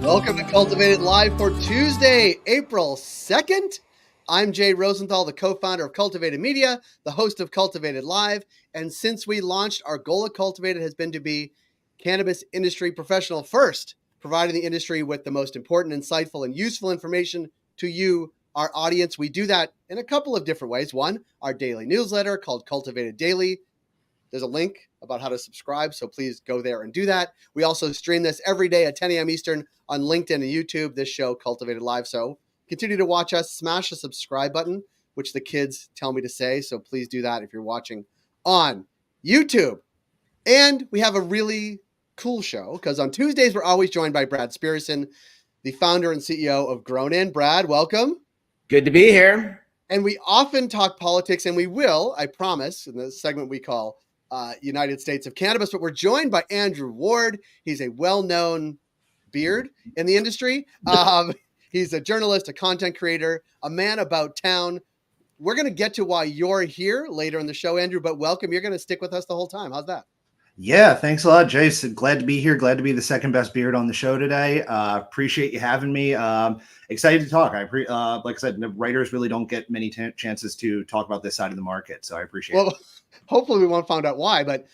Welcome to Cultivated Live for Tuesday, April 2nd. I'm Jay Rosenthal, the co-founder of Cultivated Media, the host of Cultivated Live. And since we launched, our goal at Cultivated has been to be cannabis industry professional first, providing the industry with the most important, insightful, and useful information to you, our audience. We do that in a couple of different ways. One, our daily newsletter called Cultivated Daily. There's a link about how to subscribe, so please go there and do that. We also stream this every day at 10 a.m. Eastern on LinkedIn and YouTube, this show, Cultivated Live. So continue to watch us. Smash the subscribe button, which the kids tell me to say, so please do that if you're watching on YouTube. And we have a really cool show, because on Tuesdays, we're always joined by Brad Spirrison, the founder and CEO of Grown In. Brad, welcome. Good to be here. And we often talk politics, and we will, I promise, in the segment we call United States of Cannabis, but we're joined by Andrew Ward. He's a well-known beard in the industry. He's a journalist, a content creator, a man about town. We're going to get to why you're here later in the show, Andrew, but welcome. You're going to stick with us the whole time. How's that? Yeah, thanks a lot, Jason. Glad to be here. Glad to be the second best beard on the show today. Appreciate you having me. Excited to talk. Like I said, the writers really don't get many chances to talk about this side of the market, so I appreciate it. Hopefully we won't find out why, but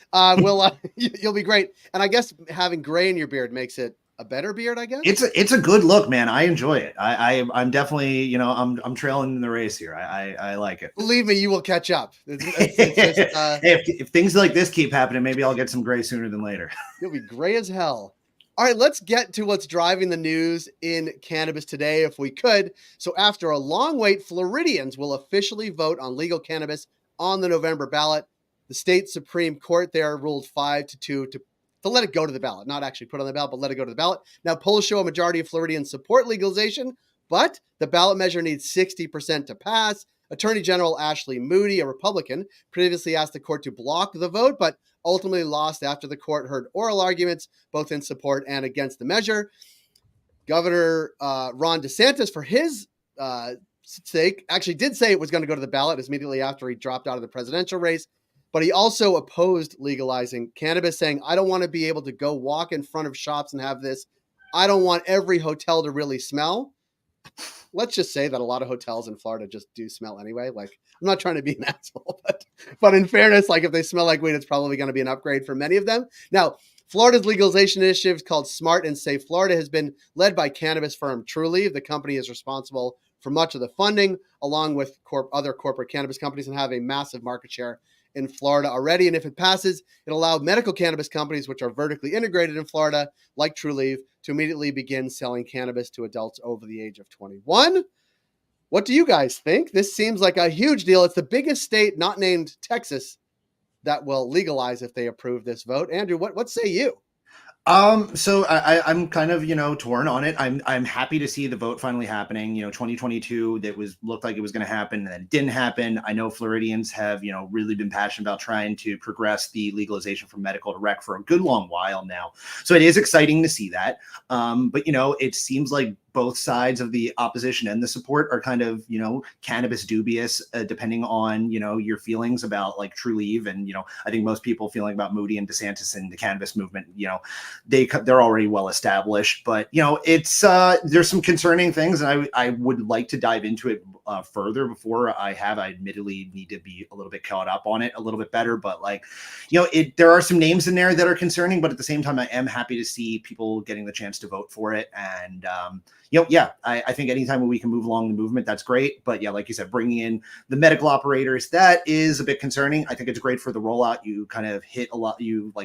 you'll be great. And I guess having gray in your beard makes it a better beard, I guess. It's a good look, man. I enjoy it. I'm definitely, I'm trailing in the race here. I like it. Believe me, you will catch up. If things like this keep happening, maybe I'll get some gray sooner than later. You'll be gray as hell. All right, let's get to what's driving the news in cannabis today, if we could. So after a long wait, Floridians will officially vote on legal cannabis on the November ballot. The state Supreme Court there ruled 5-2 to let it go to the ballot, not actually put on the ballot, but let it go to the ballot. Now, polls show a majority of Floridians support legalization, but the ballot measure needs 60% to pass. Attorney General Ashley Moody, a Republican, previously asked the court to block the vote, but ultimately lost after the court heard oral arguments, both in support and against the measure. Governor Ron DeSantis, for his sake, actually did say it was going to go to the ballot immediately after he dropped out of the presidential race. But he also opposed legalizing cannabis, saying, I don't want to be able to go walk in front of shops and have this. I don't want every hotel to really smell. Let's just say that a lot of hotels in Florida just do smell anyway. Like, I'm not trying to be an asshole, but in fairness, like if they smell like weed, it's probably going to be an upgrade for many of them. Now, Florida's legalization initiative called Smart and Safe Florida has been led by cannabis firm Trulieve. The company is responsible for much of the funding, along with other corporate cannabis companies, and have a massive market share in Florida already. And if it passes, it'll allow medical cannabis companies, which are vertically integrated in Florida, like Trulieve, to immediately begin selling cannabis to adults over the age of 21. What do you guys think? This seems like a huge deal. It's the biggest state, not named Texas, that will legalize if they approve this vote. Andrew, what say you? So I'm kind of, torn on it. I'm happy to see the vote finally happening. 2022, looked like it was going to happen, and then it didn't happen. I know Floridians have, really been passionate about trying to progress the legalization from medical to rec for a good long while now. So it is exciting to see that. But it seems like both sides of the opposition and the support are kind of, cannabis dubious, depending on, your feelings about like Trulieve. And, I think most people feeling about Moody and DeSantis and the cannabis movement, they're already well established, but it's there's some concerning things, and I would like to dive into it further before I admittedly need to be a little bit caught up on it a little bit better. But there are some names in there that are concerning, but at the same time, I am happy to see people getting the chance to vote for it. And I think anytime we can move along the movement, that's great. But yeah, like you said, bringing in the medical operators, that is a bit concerning. I think it's great for the rollout. You kind of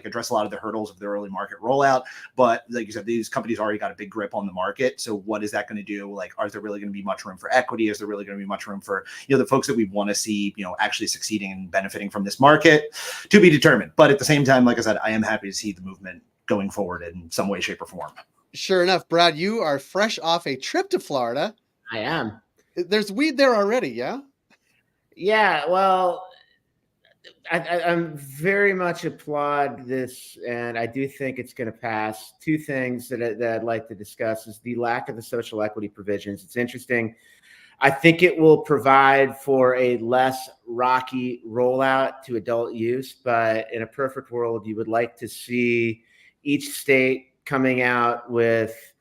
address a lot of the hurdles of the early market rollout. But like you said, these companies already got a big grip on the market. So what is that going to do? Like, are there really going to be much room for equity? Is there really going to be much room for, the folks that we want to see, actually succeeding and benefiting from this market? To be determined. But at the same time, like I said, I am happy to see the movement going forward in some way, shape, or form. Sure enough, Brad, you are fresh off a trip to Florida. I am. There's weed there already, yeah? Yeah, well, I'm very much applaud this, and I do think it's going to pass. Two things that I'd like to discuss is the lack of the social equity provisions. It's interesting. I think it will provide for a less rocky rollout to adult use, but in a perfect world, you would like to see each state coming out with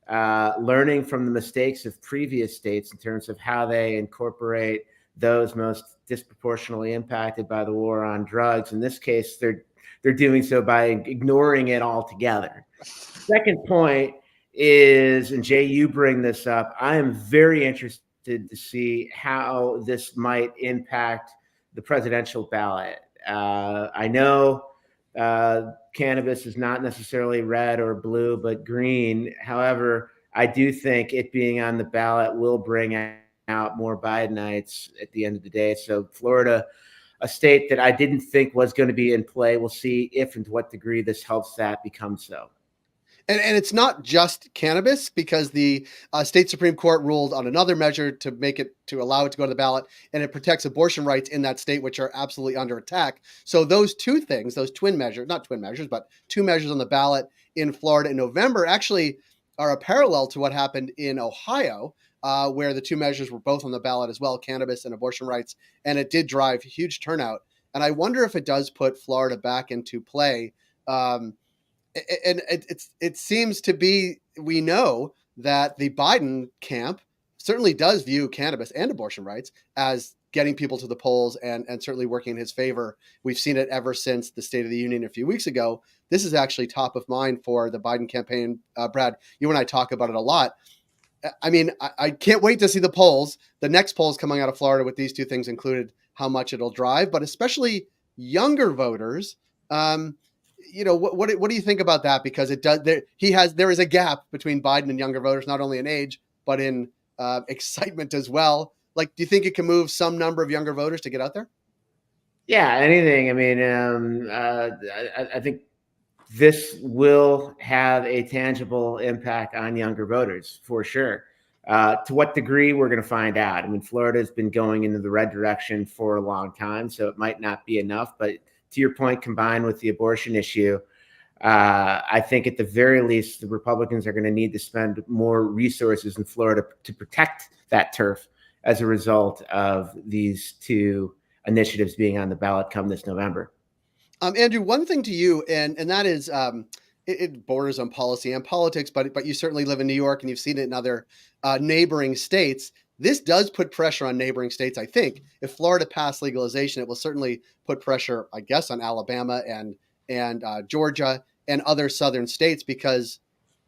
learning from the mistakes of previous states in terms of how they incorporate those most disproportionately impacted by the war on drugs. In this case, they're doing so by ignoring it altogether. Second point is, and Jay, you bring this up, I am very interested to see how this might impact the presidential ballot. I know cannabis is not necessarily red or blue, but green. However, I do think it being on the ballot will bring out more Bidenites at the end of the day. So Florida, a state that I didn't think was going to be in play, we'll see if and to what degree this helps that become so. And it's not just cannabis, because the state Supreme Court ruled on another measure to allow it to go to the ballot, and it protects abortion rights in that state, which are absolutely under attack. So those two things, those two measures on the ballot in Florida in November actually are a parallel to what happened in Ohio, where the two measures were both on the ballot as well, cannabis and abortion rights, and it did drive huge turnout. And I wonder if it does put Florida back into play. And it seems to be, we know that the Biden camp certainly does view cannabis and abortion rights as getting people to the polls and certainly working in his favor. We've seen it ever since the State of the Union a few weeks ago. This is actually top of mind for the Biden campaign. Brad, you and I talk about it a lot. I mean, I can't wait to see the polls. The next polls coming out of Florida with these two things included, how much it'll drive, but especially younger voters. What do you think about that? Because it does. There is a gap between Biden and younger voters, not only in age but in excitement as well. Like, do you think it can move some number of younger voters to get out there? Yeah, anything. I mean, I think this will have a tangible impact on younger voters for sure. To what degree, we're going to find out. I mean, Florida has been going into the red direction for a long time, so it might not be enough, but to your point, combined with the abortion issue, I think at the very least, the Republicans are going to need to spend more resources in Florida to protect that turf as a result of these two initiatives being on the ballot come this November. Andrew, one thing to you, and that is, it borders on policy and politics, but you certainly live in New York and you've seen it in other neighboring states. This does put pressure on neighboring states. I think if Florida passed legalization, it will certainly put pressure, I guess, on Alabama and Georgia and other southern states, because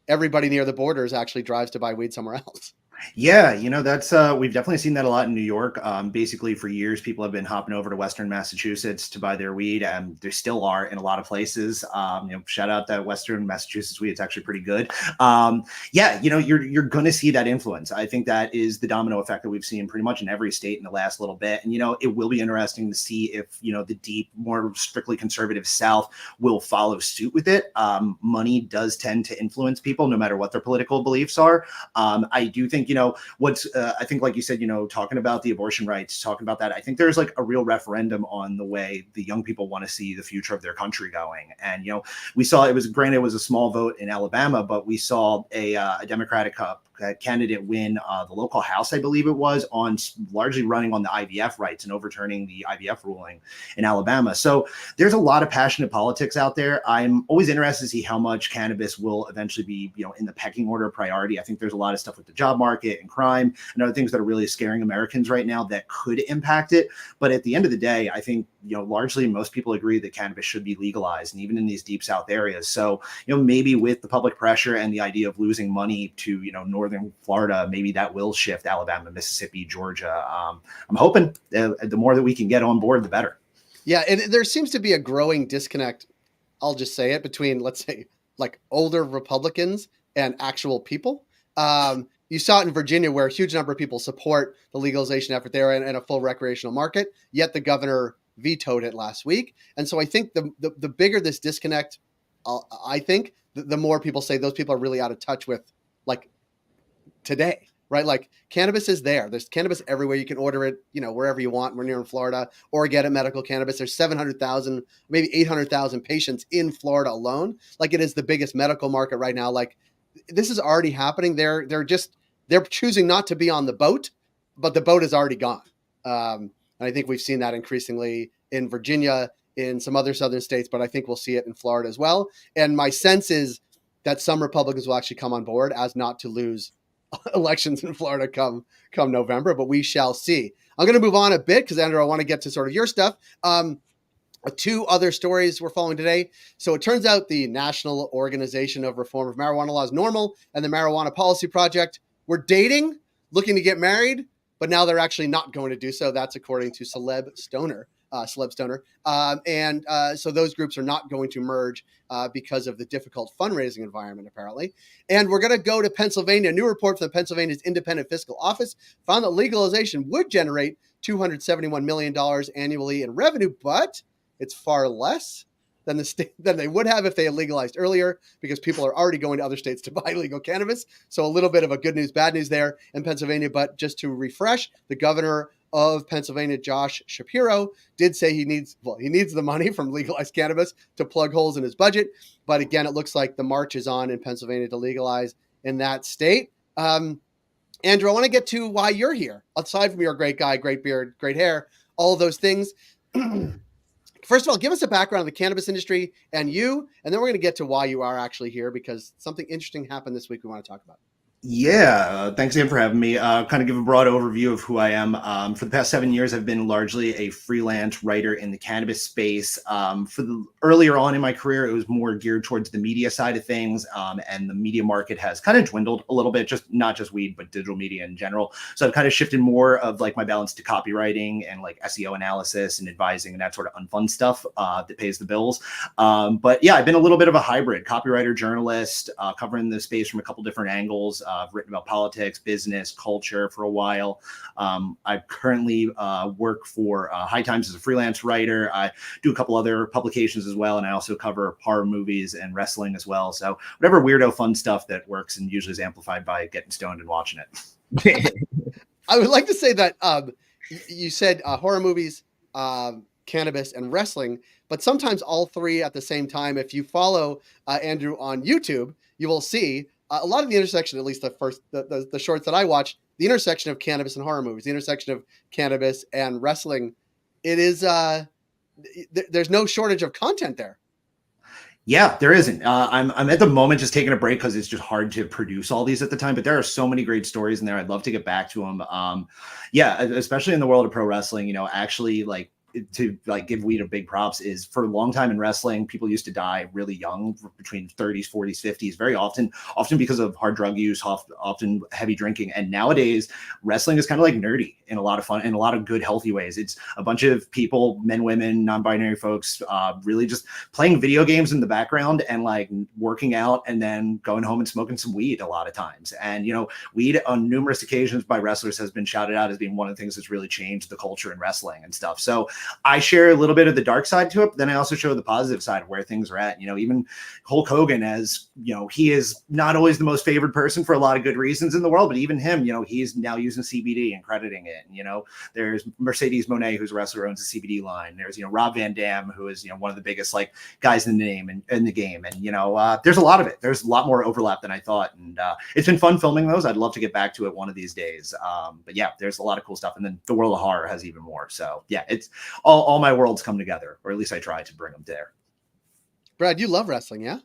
everybody near the borders actually drives to buy weed somewhere else. Yeah, that's we've definitely seen that a lot in New York. Basically, for years, people have been hopping over to Western Massachusetts to buy their weed, and there still are in a lot of places. Shout out that Western Massachusetts weed; it's actually pretty good. You're going to see that influence. I think that is the domino effect that we've seen pretty much in every state in the last little bit. And it will be interesting to see if the deep, more strictly conservative South will follow suit with it. Money does tend to influence people, no matter what their political beliefs are. I do think. I think, like you said, talking about the abortion rights, talking about that, I think there's like a real referendum on the way the young people want to see the future of their country going. And, we saw it was a small vote in Alabama, but we saw a Democratic candidate win the local house, I believe it was, on largely running on the IVF rights and overturning the IVF ruling in Alabama. So there's a lot of passionate politics out there. I'm always interested to see how much cannabis will eventually be, in the pecking order of priority. I think there's a lot of stuff with the job market and crime and other things that are really scaring Americans right now that could impact it. But at the end of the day, I think, largely most people agree that cannabis should be legalized, and even in these deep South areas. So, maybe with the public pressure and the idea of losing money to, northern Florida, maybe that will shift Alabama, Mississippi, Georgia. I'm hoping the more that we can get on board, the better. Yeah, and there seems to be a growing disconnect, I'll just say it, between, let's say, like older Republicans and actual people. You saw it in Virginia, where a huge number of people support the legalization effort there and a full recreational market, yet the governor vetoed it last week. And so I think the bigger this disconnect, I think, the more people say those people are really out of touch with, like, today, right? Like, cannabis is there. There's cannabis everywhere. You can order it, wherever you want when you're in Florida, or get it medical cannabis. There's 700,000, maybe 800,000 patients in Florida alone. Like, it is the biggest medical market right now. Like, this is already happening. They're choosing not to be on the boat, but the boat is already gone. And I think we've seen that increasingly in Virginia, in some other southern states, but I think we'll see it in Florida as well. And my sense is that some Republicans will actually come on board as not to lose elections in Florida come November, but we shall see. I'm going to move on a bit because, Andrew, I want to get to sort of your stuff. Two other stories we're following today. So it turns out the National Organization of Reform of Marijuana Laws, NORML, and the Marijuana Policy Project were dating, looking to get married, but now they're actually not going to do so. That's according to Celeb Stoner. So those groups are not going to merge because of the difficult fundraising environment, apparently. And we're going to go to Pennsylvania. A new report from Pennsylvania's Independent Fiscal Office found that legalization would generate $271 million annually in revenue, but it's far less than they would have if they had legalized earlier, because people are already going to other states to buy legal cannabis. So a little bit of a good news, bad news there in Pennsylvania. But just to refresh, the governor of Pennsylvania, Josh Shapiro, did say he needs the money from legalized cannabis to plug holes in his budget. But again, it looks like the march is on in Pennsylvania to legalize in that state. Andrew, I want to get to why you're here. Aside from your great guy, great beard, great hair, all of those things. First of all, give us a background of the cannabis industry and you, and then we're going to get to why you are actually here, because something interesting happened this week we want to talk about. Yeah, thanks again for having me. Kind of give a broad overview of who I am. For the past 7 years, I've been largely a freelance writer in the cannabis space. Earlier on in my career, it was more geared towards the media side of things, and the media market has kind of dwindled a little bit, just not just weed, but digital media in general. So I've kind of shifted more of like my balance to copywriting and like SEO analysis and advising and that sort of unfun stuff that pays the bills. But yeah, I've been a little bit of a hybrid copywriter, journalist, covering the space from a couple different angles. I've written about politics, business, culture for a while. I currently work for High Times as a freelance writer. I do a couple other publications as well, and I also cover horror movies and wrestling as well. So whatever weirdo fun stuff that works and usually is amplified by getting stoned and watching it. I would like to say that you said horror movies, cannabis, and wrestling, but sometimes all three at the same time. If you follow Andrew on YouTube, you will see a lot of the intersection, at least the shorts that I watch, the intersection of cannabis and horror movies, the intersection of cannabis and wrestling. It is, there's no shortage of content there. Yeah, there isn't. I'm at the moment just taking a break because it's just hard to produce all these at the time, but there are so many great stories in there. I'd love to get back to them. Yeah, especially in the world of pro wrestling, actually to give weed a big props is for a long time in wrestling, people used to die really young, between 30s, 40s, 50s, very often because of hard drug use, often heavy drinking. And nowadays wrestling is kind of like nerdy in a lot of fun, in a lot of good, healthy ways. It's a bunch of people, men, women, non-binary folks, really just playing video games in the background and like working out and then going home and smoking some weed a lot of times. And, weed on numerous occasions by wrestlers has been shouted out as being one of the things that's really changed the culture in wrestling and stuff. So I share a little bit of the dark side to it, but then I also show the positive side of where things are at. Even Hulk Hogan, as he is not always the most favored person for a lot of good reasons in the world, but even him, he's now using CBD and crediting it. And, there's Mercedes Moné, who's a wrestler, owns a CBD line. There's, Rob Van Dam, who is, one of the biggest like guys in the name and in the game. And, there's a lot of it. There's a lot more overlap than I thought. And it's been fun filming those. I'd love to get back to it one of these days. But yeah, there's a lot of cool stuff. And then the world of horror has even more. So yeah, it's all my worlds come together, or at least I try to bring them there. Brad, you love wrestling, yeah?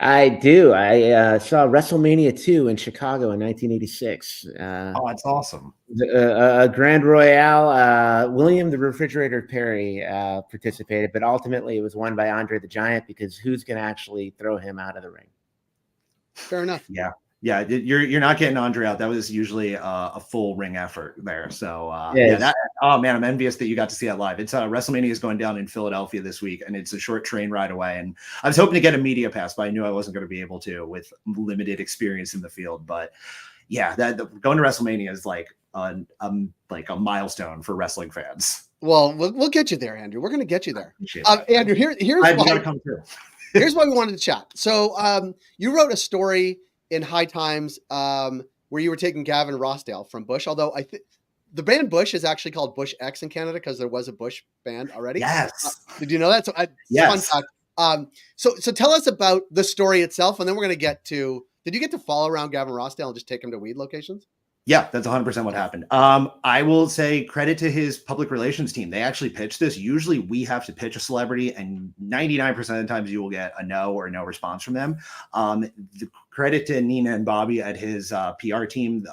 I do. I saw WrestleMania 2 in Chicago in 1986. Oh, that's awesome. Grand Royale. William the Refrigerator Perry participated, but ultimately it was won by Andre the Giant, because who's going to actually throw him out of the ring? Fair enough. Yeah. Yeah, you're not getting Andre out. That was usually a full ring effort there. So oh man, I'm envious that you got to see that live. It's WrestleMania is going down in Philadelphia this week, and it's a short train ride away. And I was hoping to get a media pass, but I knew I wasn't going to be able to with limited experience in the field. But yeah, going to WrestleMania is like a milestone for wrestling fans. Well, we'll get you there, Andrew. We're going to get you there. Andrew, here's why. Gotta come through. Here's why we wanted to chat. So you wrote a story in High Times where you were taking Gavin Rossdale from Bush, although I think the band Bush is actually called Bush X in Canada because there was a Bush band already. Yes. Did you know that? So yes. Fun fact. So tell us about the story itself, and then we're going to get to, did you get to follow around Gavin Rossdale and just take him to weed locations? Yeah, that's 100% what happened. I will say credit to his public relations team. They actually pitched this. Usually we have to pitch a celebrity, and 99% of the times you will get a no or no response from them. The credit to Nina and Bobby at his PR team.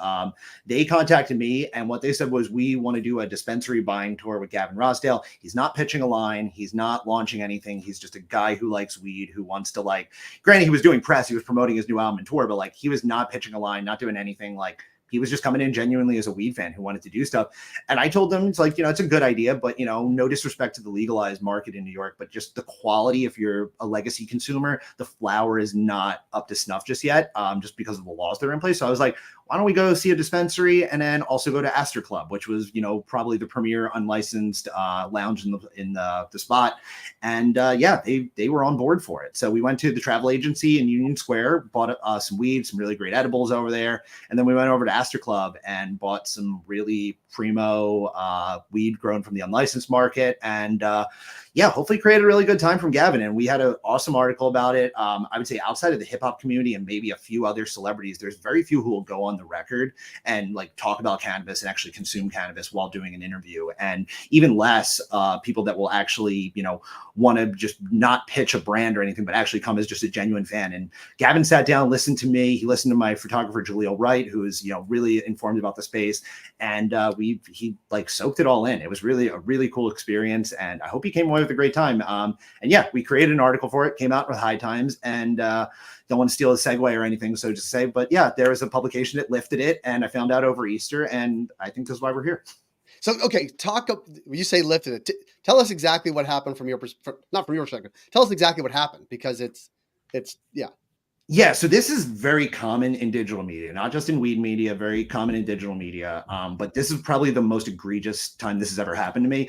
They contacted me, and what they said was, we want to do a dispensary buying tour with Gavin Rossdale. He's not pitching a line. He's not launching anything. He's just a guy who likes weed, who wants to, like, granted, he was doing press. He was promoting his new album and tour, but like, he was not pitching a line, not doing anything. Like, he was just coming in genuinely as a weed fan who wanted to do stuff. And I told them, it's like, it's a good idea, but, no disrespect to the legalized market in New York, but just the quality, if you're a legacy consumer, the flower is not up to snuff just yet, just because of the laws that are in place. So I was like, why don't we go see a dispensary and then also go to Astor Club, which was, probably the premier unlicensed lounge in the spot. And yeah, they were on board for it. So we went to the travel agency in Union Square, bought some weed, some really great edibles over there. And then we went over to Astor Club and bought some really primo weed grown from the unlicensed market. And yeah, hopefully create a really good time from Gavin. And we had an awesome article about it. I would say outside of the hip hop community and maybe a few other celebrities, there's very few who will go on the record and like talk about cannabis and actually consume cannabis while doing an interview. And even less people that will actually, want to just not pitch a brand or anything, but actually come as just a genuine fan. And Gavin sat down, listened to me. He listened to my photographer, Jaleel Wright, who is, really informed about the space. And he like soaked it all in. It was really a really cool experience. And I hope he came away with a great time. And yeah, we created an article for it, came out with High Times, and don't want to steal a segue or anything, so just say, but yeah, there was a publication that lifted it, and I found out over Easter, and I think that's why we're here. So, okay, you say lifted it. Tell us exactly what happened from your perspective, not from your perspective. Tell us exactly what happened, because it's yeah. Yeah, so this is very common in digital media, not just in weed media, very common in digital media. But this is probably the most egregious time this has ever happened to me.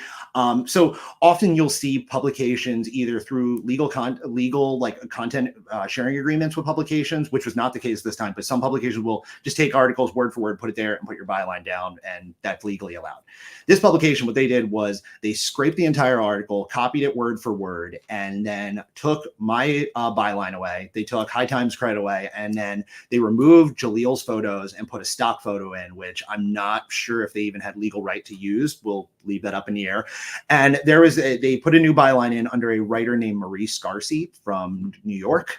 So often you'll see publications either through legal like content sharing agreements with publications, which was not the case this time. But some publications will just take articles word for word, put it there, and put your byline down, and that's legally allowed. This publication, what they did was they scraped the entire article, copied it word for word, and then took my byline away. They took High Times credit away, and then they removed Jaleel's photos and put a stock photo in, which I'm not sure if they even had legal right to use. We'll leave that up in the air. And they put a new byline in under a writer named Marie Scarcy from New York.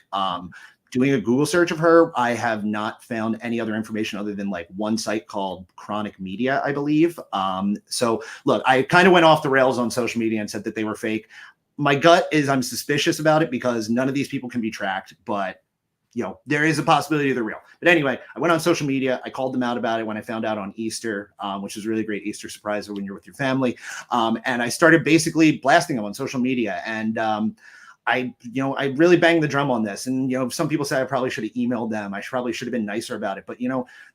Doing a Google search of her, I have not found any other information other than like one site called Chronic Media, I believe. So look, I kind of went off the rails on social media and said that they were fake. My gut is I'm suspicious about it because none of these people can be tracked, but there is a possibility they're real. But anyway, I went on social media. I called them out about it when I found out on Easter, which is a really great Easter surprise when you're with your family. And I started basically blasting them on social media. And I really banged the drum on this. And, some people say I probably should have emailed them. I probably should have been nicer about it. But,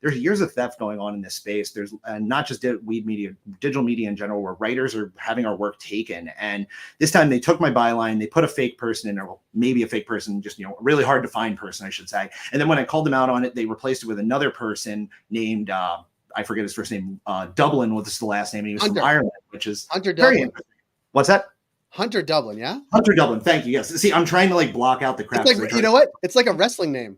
there's years of theft going on in this space. There's not just weed media, digital media in general, where writers are having our work taken. And this time they took my byline, they put a fake person in there, well, maybe a fake person, just, really hard to find person, I should say. And then when I called them out on it, they replaced it with another person named, I forget his first name, Dublin, what is the last name? And he was Hunter. from Ireland, which is Hunter very Dublin. What's that? Hunter Dublin, yeah? Hunter Dublin, thank you. Yes. See, I'm trying to like block out the crap. It's like, you know what? It's like a wrestling name.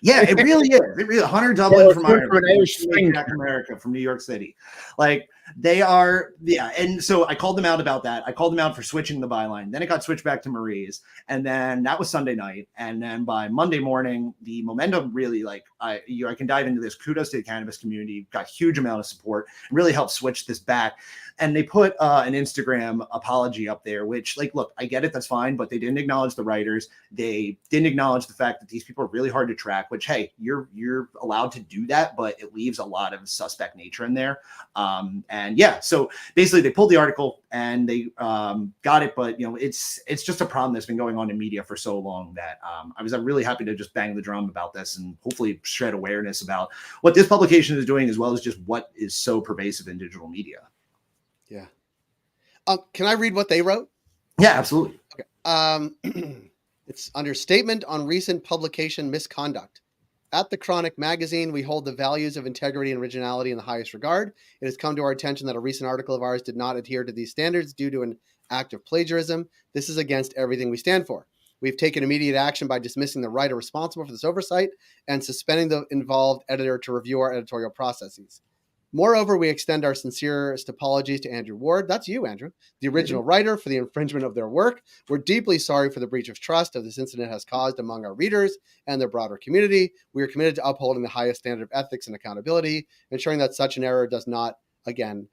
Yeah, it really is. It really Hunter Dublin from Ireland, Irish Jack America from New York City. Like they are, yeah. And so I called them out about that. I called them out for switching the byline. Then it got switched back to Marie's, and then that was Sunday night. And then by Monday morning, the momentum really I can dive into this. Kudos to the cannabis community, got huge amount of support, and really helped switch this back. And they put an Instagram apology up there, which, like, look, I get it, that's fine, but they didn't acknowledge the writers. They didn't acknowledge the fact that these people are really hard to track. Which, hey, you're allowed to do that, but it leaves a lot of suspect nature in there. And yeah, so basically they pulled the article and they got it, but it's just a problem that's been going on in media for so long that I'm really happy to just bang the drum about this and hopefully shed awareness about what this publication is doing, as well as just what is so pervasive in digital media. Yeah. Can I read what they wrote? Yeah, absolutely. Okay. It's under statement on recent publication misconduct. At the Chronic magazine, we hold the values of integrity and originality in the highest regard. It has come to our attention that a recent article of ours did not adhere to these standards due to an act of plagiarism. This is against everything we stand for. We've taken immediate action by dismissing the writer responsible for this oversight and suspending the involved editor to review our editorial processes. Moreover, we extend our sincerest apologies to Andrew Ward. That's you, Andrew, the original writer, for the infringement of their work. We're deeply sorry for the breach of trust that this incident has caused among our readers and their broader community. We are committed to upholding the highest standard of ethics and accountability, ensuring that such an error does not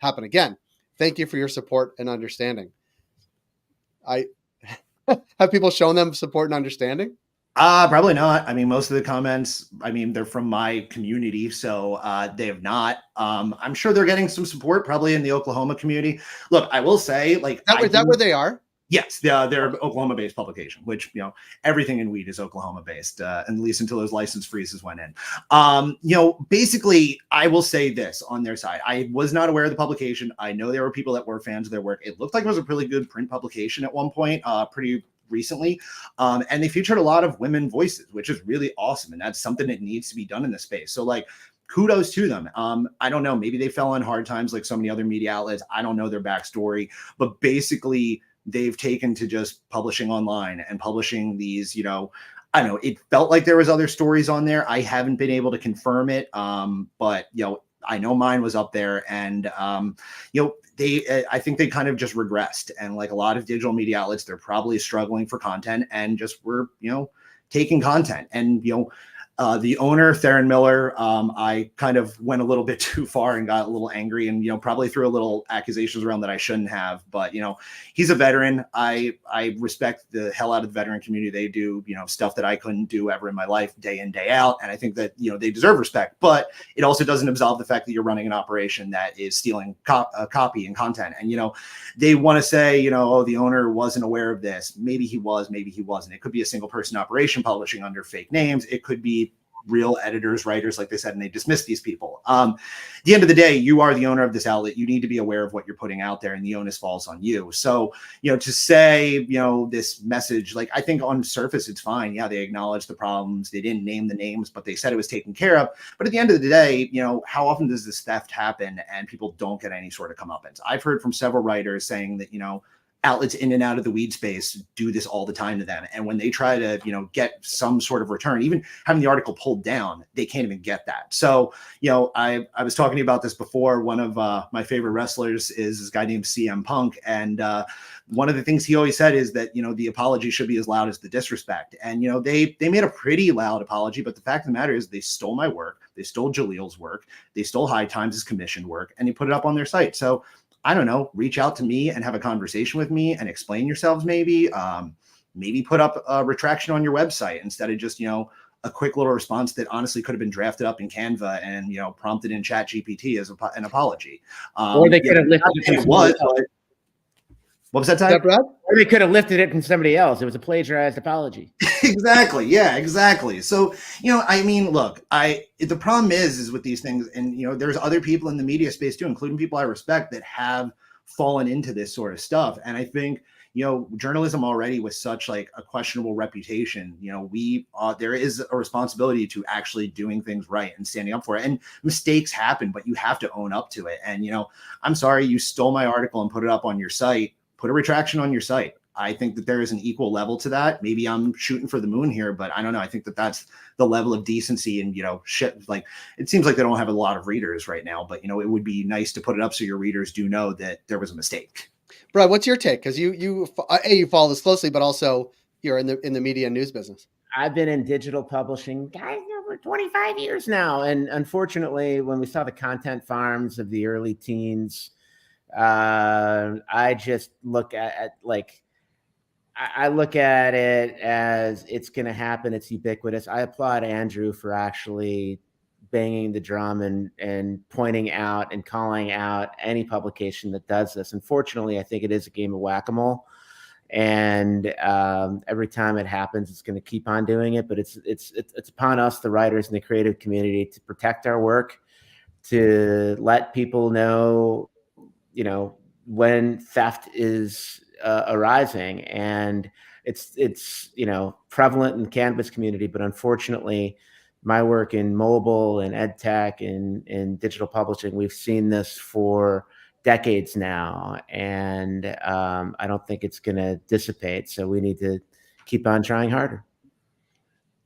happen again. Thank you for your support and understanding. I have people shown them support and understanding? Probably not. I mean, most of the comments, I mean, they're from my community, so they have not. I'm sure they're getting some support, probably in the Oklahoma community. Look, I will say, like, Is that where they are? Yes, they're Oklahoma-based publication, which, you know, everything in weed is Oklahoma-based, at least until those license freezes went in. You know, basically, I will say this on their side. I was not aware of the publication. I know there were people that were fans of their work. It looked like it was a really good print publication at one point, pretty recently, and they featured a lot of women voices, which is really awesome, and that's something that needs to be done in this space. So, like, kudos to them. I don't know, maybe they fell on hard times like so many other media outlets. I don't know their backstory, but basically they've taken to just publishing online and publishing these, you know, I don't know, it felt like there was other stories on there. I haven't been able to confirm it, but, you know, I know mine was up there, and you know, I think they kind of just regressed, and like a lot of digital media outlets, they're probably struggling for content and just were, you know, taking content. And, you know, the owner, Theron Miller, I kind of went a little bit too far and got a little angry, and, you know, probably threw a little accusations around that I shouldn't have. But, you know, he's a veteran. I respect the hell out of the veteran community. They do, you know, stuff that I couldn't do ever in my life, day in, day out. And I think that, you know, they deserve respect. But it also doesn't absolve the fact that you're running an operation that is stealing copy and content. And, you know, they want to say, you know, oh, the owner wasn't aware of this. Maybe he was, maybe he wasn't. It could be a single person operation publishing under fake names. It could be real editors, writers, like they said, and they dismiss these people. At the end of the day, you are the owner of this outlet. You need to be aware of what you're putting out there, and the onus falls on you. So, you know, to say, you know, this message, like, I think on surface, it's fine. Yeah, they acknowledged the problems. They didn't name the names, but they said it was taken care of. But at the end of the day, you know, how often does this theft happen and people don't get any sort of comeuppance? I've heard from several writers saying that, you know, outlets in and out of the weed space do this all the time to them. And when they try to, you know, get some sort of return, even having the article pulled down, they can't even get that. So, you know, I was talking to you about this before. One of my favorite wrestlers is this guy named CM Punk. And one of the things he always said is that, you know, the apology should be as loud as the disrespect. And, you know, they made a pretty loud apology, but the fact of the matter is they stole my work. They stole Jaleel's work. They stole High Times' commissioned work, and they put it up on their site. So I don't know, reach out to me and have a conversation with me and explain yourselves maybe. Maybe put up a retraction on your website instead of just, you know, a quick little response that honestly could have been drafted up in Canva and, you know, prompted in Chat GPT as an apology. Or they could have lifted it from what was that, Ty? Brad? Or they could have lifted it from somebody else. It was a plagiarized apology. Exactly. Yeah, exactly. So, you know, I mean, look, the problem is with these things, and, you know, there's other people in the media space too, including people I respect, that have fallen into this sort of stuff. And I think, you know, journalism already with such like a questionable reputation, you know, there is a responsibility to actually doing things right and standing up for it. And mistakes happen, but you have to own up to it. And, you know, I'm sorry, you stole my article and put it up on your site. Put a retraction on your site. I think that there is an equal level to that. Maybe I'm shooting for the moon here, but I don't know. I think that that's the level of decency and, you know, shit. Like, it seems like they don't have a lot of readers right now, but, you know, it would be nice to put it up so your readers do know that there was a mistake. Brad, what's your take? Because you follow this closely, but also you're in the media and news business. I've been in digital publishing, guys, over 25 years now. And unfortunately, when we saw the content farms of the early teens, I just look at like, I look at it as it's going to happen. It's ubiquitous. I applaud Andrew for actually banging the drum and pointing out and calling out any publication that does this. Unfortunately, I think it is a game of whack-a-mole. And every time it happens, it's going to keep on doing it. But it's upon us, the writers and the creative community, to protect our work, to let people know, you know, when theft is arising. And it's you know, prevalent in the cannabis community, but unfortunately my work in mobile and ed tech and in digital publishing, we've seen this for decades now, and I don't think it's going to dissipate. So we need to keep on trying harder.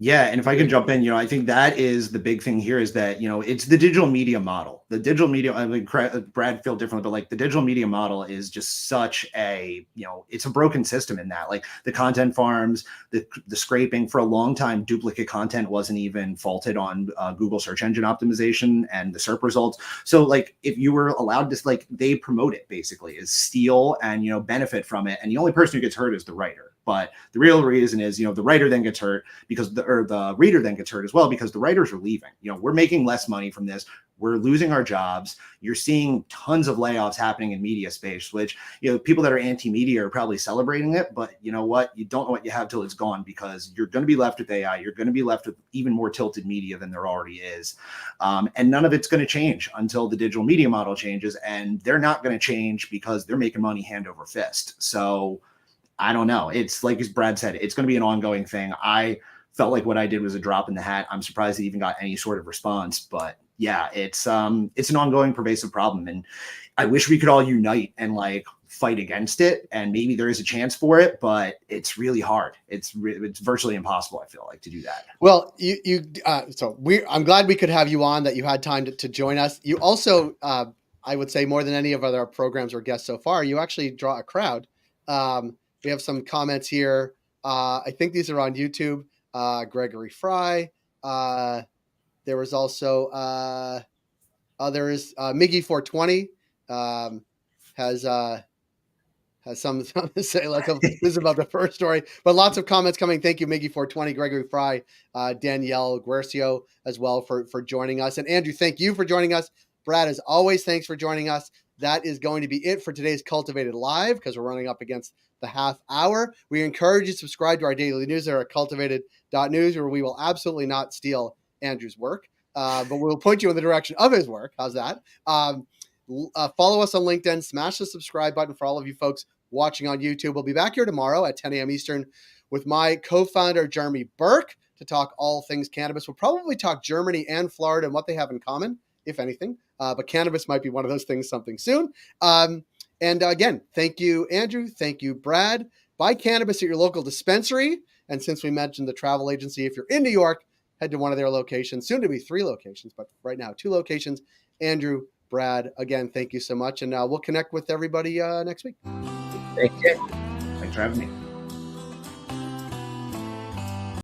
Yeah, and if I can jump in, I think that is the big thing here is that, it's the digital media model. The digital media, I mean, Brad feel differently, but like the digital media model is just such a, it's a broken system in that, like the content farms, the scraping. For a long time, duplicate content wasn't even faulted on Google search engine optimization and the SERP results. So like if you were allowed to, like, they promote it basically is steal and, benefit from it. And the only person who gets hurt is the writer. But the real reason is, the writer then gets hurt because the reader then gets hurt as well because the writers are leaving. We're making less money from this. We're losing our jobs. You're seeing tons of layoffs happening in media space, which, people that are anti-media are probably celebrating it. But you know what? You don't know what you have till it's gone because you're going to be left with AI. You're going to be left with even more tilted media than there already is. And none of it's going to change until the digital media model changes. And they're not going to change because they're making money hand over fist. So I don't know. It's like, as Brad said, it's going to be an ongoing thing. I felt like what I did was a drop in the hat. I'm surprised it even got any sort of response, but yeah, it's an ongoing pervasive problem. And I wish we could all unite and like fight against it. And maybe there is a chance for it, but it's really hard. It's virtually impossible, I feel like, to do that. Well, I'm glad we could have you on, that you had time to join us. You also, I would say more than any of our programs or guests so far, you actually draw a crowd. We have some comments here. I think these are on YouTube. Gregory Fry. There was also there is Miggy 420 has some to say. This is about the first story, but lots of comments coming. Thank you, Miggy 420, Gregory Fry, Danielle Guercio as well for joining us, and Andrew, thank you for joining us. Brad, as always, thanks for joining us. That is going to be it for today's Cultivated Live because we're running up against the half hour. We encourage you to subscribe to our daily newsletter at cultivated.news, where we will absolutely not steal Andrew's work, but we'll point you in the direction of his work. How's that? Follow us on LinkedIn, smash the subscribe button for all of you folks watching on YouTube. We'll be back here tomorrow at 10 a.m. Eastern with my co-founder, Jeremy Burke, to talk all things cannabis. We'll probably talk Germany and Florida and what they have in common, if anything. But cannabis might be one of those things something soon. And again, thank you, Andrew. Thank you, Brad. Buy cannabis at your local dispensary. And since we mentioned the travel agency, if you're in New York, head to one of their locations, soon to be 3 locations, but right now 2 locations. Andrew, Brad, again, thank you so much. And we'll connect with everybody next week. Thank you. Thanks for having me.